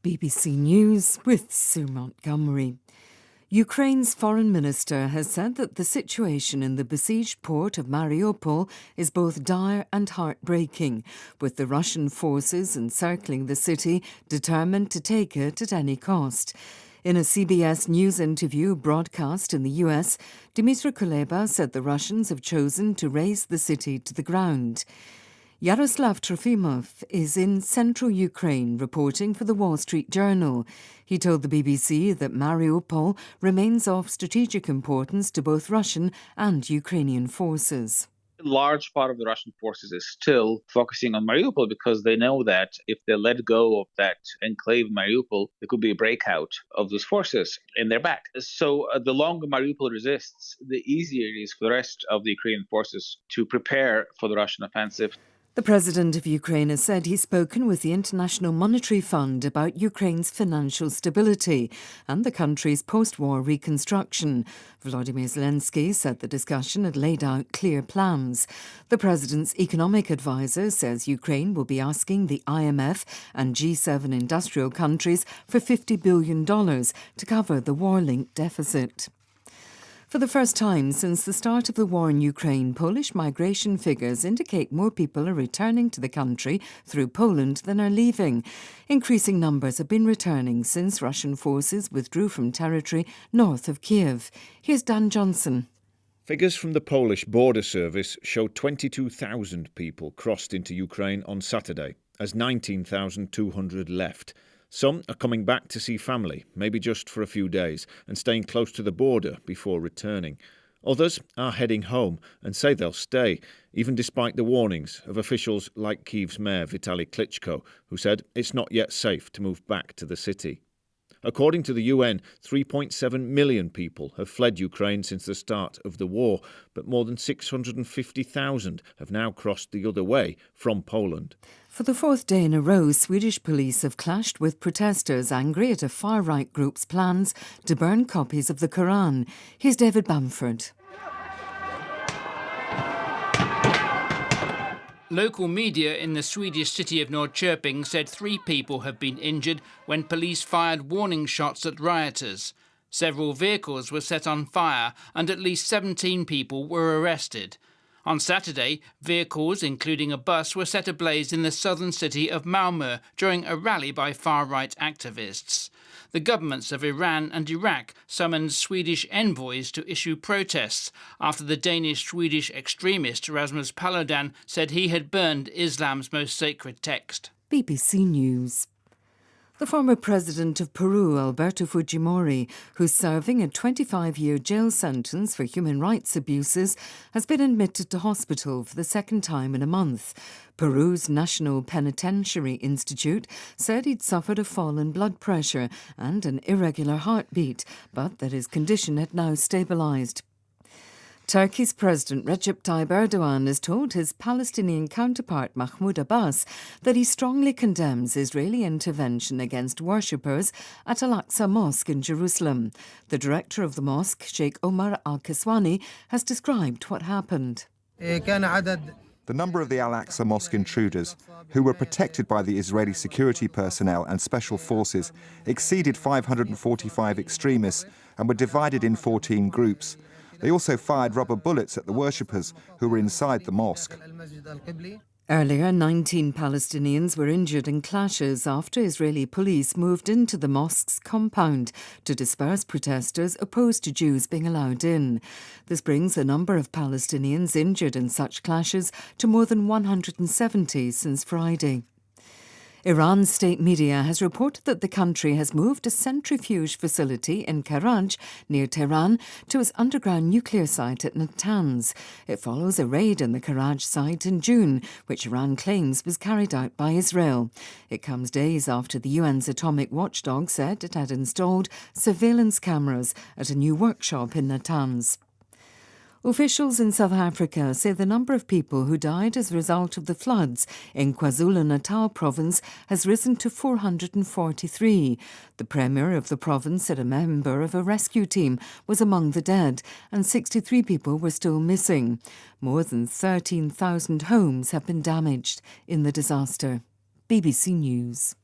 BBC News with Sue Montgomery. Ukraine's foreign minister has said that the situation in the besieged port of Mariupol is both dire and heartbreaking, with the Russian forces encircling the city determined to take it at any cost. In a CBS News interview broadcast in the US, Dmytro Kuleba said the Russians have chosen to raze the city to the ground. Yaroslav Trofimov is in central Ukraine reporting for the Wall Street Journal. He told the BBC that Mariupol remains of strategic importance to both Russian and Ukrainian forces. A large part of the Russian forces is still focusing on Mariupol because they know that if they let go of that enclave Mariupol, there could be a breakout of those forces in their back. So the longer Mariupol resists, the easier it is for the rest of the Ukrainian forces to prepare for the Russian offensive. The president of Ukraine has said he's spoken with the International Monetary Fund about Ukraine's financial stability and the country's post-war reconstruction. Volodymyr Zelensky said the discussion had laid out clear plans. The president's economic advisor says Ukraine will be asking the IMF and G7 industrial countries for $50 billion to cover the war-linked deficit. For the first time since the start of the war in Ukraine, Polish migration figures indicate more people are returning to the country through Poland than are leaving. Increasing numbers have been returning since Russian forces withdrew from territory north of Kiev. Here's Dan Johnson. Figures from the Polish Border Service show 22,000 people crossed into Ukraine on Saturday, as 19,200 left. Some are coming back to see family, maybe just for a few days, and staying close to the border before returning. Others are heading home and say they'll stay, even despite the warnings of officials like Kyiv's mayor Vitaly Klitschko, who said it's not yet safe to move back to the city. According to the UN, 3.7 million people have fled Ukraine since the start of the war, but more than 650,000 have now crossed the other way from Poland. For the fourth day in a row, Swedish police have clashed with protesters angry at a far-right group's plans to burn copies of the Quran. Here's David Bamford. Local media in the Swedish city of Norrköping said 3 people have been injured when police fired warning shots at rioters. Several vehicles were set on fire and at least 17 people were arrested. On Saturday, vehicles, including a bus, were set ablaze in the southern city of Malmö during a rally by far-right activists. The governments of Iran and Iraq summoned Swedish envoys to issue protests after the Danish-Swedish extremist Rasmus Paludan said he had burned Islam's most sacred text. BBC News. The former president of Peru, Alberto Fujimori, who's serving a 25-year jail sentence for human rights abuses, has been admitted to hospital for the second time in a month. Peru's National Penitentiary Institute said he'd suffered a fall in blood pressure and an irregular heartbeat, but that his condition had now stabilised. Turkey's President Recep Tayyip Erdogan has told his Palestinian counterpart Mahmoud Abbas that he strongly condemns Israeli intervention against worshippers at Al-Aqsa Mosque in Jerusalem. The director of the mosque, Sheikh Omar Al-Kiswani, has described what happened. The number of the Al-Aqsa Mosque intruders, who were protected by the Israeli security personnel and special forces, exceeded 545 extremists and were divided in 14 groups. They also fired rubber bullets at the worshippers who were inside the mosque. Earlier, 19 Palestinians were injured in clashes after Israeli police moved into the mosque's compound to disperse protesters opposed to Jews being allowed in. This brings the number of Palestinians injured in such clashes to more than 170 since Friday. Iran's state media has reported that the country has moved a centrifuge facility in Karaj, near Tehran, to its underground nuclear site at Natanz. It follows a raid on the Karaj site in June, which Iran claims was carried out by Israel. It comes days after the UN's atomic watchdog said it had installed surveillance cameras at a new workshop in Natanz. Officials in South Africa say the number of people who died as a result of the floods in KwaZulu-Natal province has risen to 443. The Premier of the province said a member of a rescue team was among the dead and 63 people were still missing. More than 13,000 homes have been damaged in the disaster. BBC News.